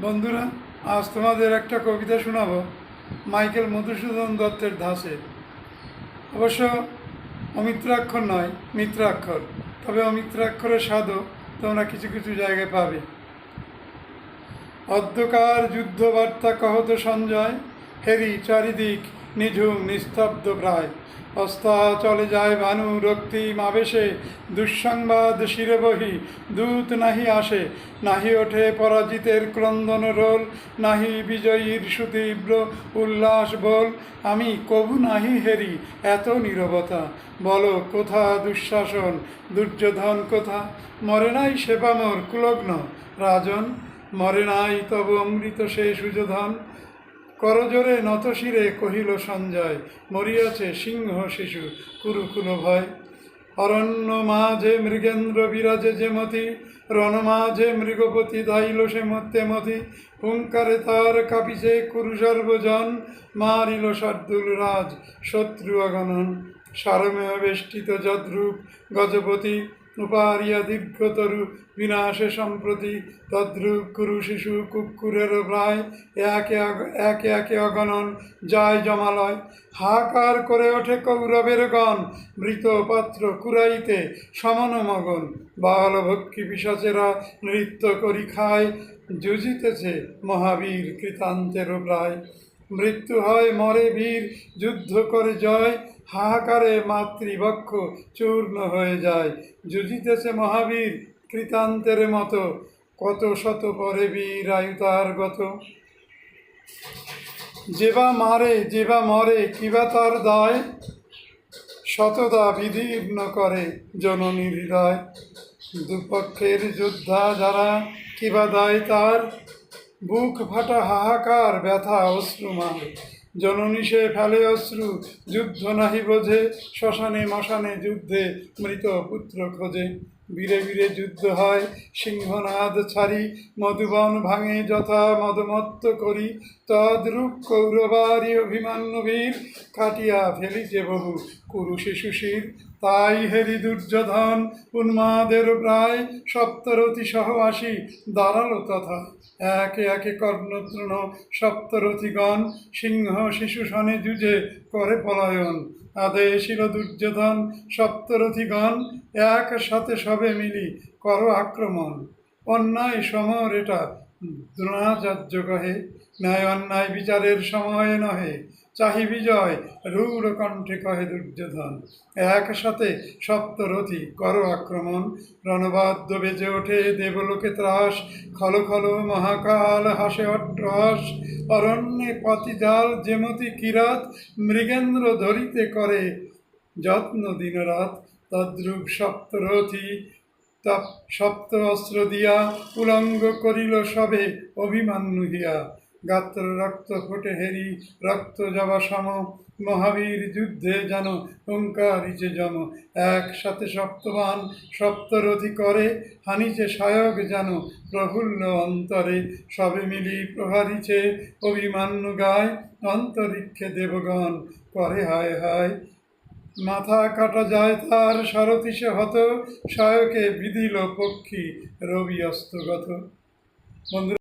বন্ধুরা, আজ তোমাদের একটা কবিতা শোনাবো মাইকেল মধুসূদন দত্তের ধাঁচে। অবশ্য অমিত্রাক্ষর নয়, মিত্রাক্ষর, তবে অমিত্রাক্ষরের স্বাদও তোমরা কিছু কিছু জায়গায় পাবে। অধ্যকার যুদ্ধবার্তা কহত সঞ্জয়, হেরি চারিদিক নিঝুম নিস্তব্ধ প্রায়। অস্তা চলে যায় ভানু রক্তিম আবেশে, দুঃসংবাদ শিরে বহি দূত নাহি আসে। নাহি ওঠে পরাজিতের ক্রন্দন রোল, নাহি বিজয়ীর সুতীব্র উল্লাস বল। আমি কবু নাহি হেরি এত নীরবতা, বলো কোথা দুঃশাসন দুর্যোধন কোথা। মরে নাই সেবামর কুলগ্ন রাজন, মরে নাই তব অমৃত সে সুযোধন। করজোরে নতশিরে কহিল সঞ্জয়, মরিয়াছে সিংহ শিশু কুরুকুল ভয়। অরণ্য মাঝে মৃগেন্দ্র বিরাজে যেমতি, রণ মাঝে মৃগপতি ধাইল সে তেমতি। হুঙ্কারে তার কাঁপিছে কুরু সর্বজন, মারিল শার্দুল রাজ শত্রু অগণন। সারমেয় বেষ্টিত যদ্রূপ গজপতি, উপারিয়া দীর্ঘতরু বিনাশে সম্প্রতি। তদ্রূপ কুরু শিশু কুক্কুরের প্রায়, একে একে অগণন যায় জমালয়। হাহাকার করে ওঠে কৌরবের গণ, মৃত পাত্র কুড়াইতে সমন মগন। বাল ভক্ষী পিশাচেরা নৃত্য করি খায়, যুজিতেছে মহাবীর কৃতান্তেরও প্রায়। মৃত্যু হয় মরে বীর যুদ্ধ করে জয়, হাহাকারে মাতৃবক্ষ চূর্ণ হয়ে যায়। যুজিতেছে মহাবীর কৃতান্তের মতো, কত শত পরে বীর আয়ু তার গত। যেবা মারে যেবা মরে কিবা তার দায়, শতদা বিদীর্ণ করে জননীর হৃদয়। দুপক্ষের যোদ্ধা যারা কিবা দায় তার, বুক ফাটা হাহাকার ব্যথা অশ্রুমার। জননী সে ফেলে অশ্রু যুদ্ধ নাহি বোঝে, শ্মশানে মশানে যুদ্ধে মৃত পুত্র খোঁজে। বীরে বীরে যুদ্ধ হয় সিংহনাদ ছাড়ি, মধুবন ভাঙে যথা মদমত্ত করি। তদ্রূপ কৌরবারী অভিমান্য বীর, কাটিয়া ফেলিছে বহু কুরু শিশু শির। তাই হেরি দুর্যোধন উন্মাদের প্রায়, সপ্তরথী সহ আসি দাঁড়ালো তথা। একে একে কর্ণতৃণ সপ্তরথীগণ, সিংহ শিশু সনে যুঝে করে পলায়ন। আদেশিল দুর্যোধন সপ্তরথীগণ, একসাথে সবে মিলি কর আক্রমণ। অন্যায় সমর এটা দ্রোণাচার্য কহে, ন্যায় অন্যায় বিচারের সময় নহে। চাহি বিজয় রূঢ় কণ্ঠে কহে দুর্যোধন, একসাথে সপ্তরথী কর আক্রমণ। রণবাদ্য বেজে ওঠে দেবলোকে ত্রাস, খল খল মহাকাল হাসে অট্টহাস। অরণ্যে পাতিজাল যেমতি কিরাত, মৃগেন্দ্র ধরিতে করে যত্ন দিনরাত। তদ্রূপ সপ্তরথী সপ্ত অস্ত্র দিয়া, উলঙ্গ করিল সবে অভিমান্যু হিয়া। গাত্র রক্ত ফোটে হেরি রক্ত যাবা সম, মহাবীর যুদ্ধে যেন হুঙ্কারিছে যম। একসাথে সপ্তবান সপ্তরথী করে, হানিছে সায়ক যেন প্রফুল্ল অন্তরে। সবে মিলি প্রহারিছে অভিমান্যু গায়, অন্তরিক্ষে দেবগণ করে হায় হায়। মাথা কাটা যায় তার সারথি সে হত, সায়কে বিধিল পক্ষী রবি অস্তগত। বন্ধু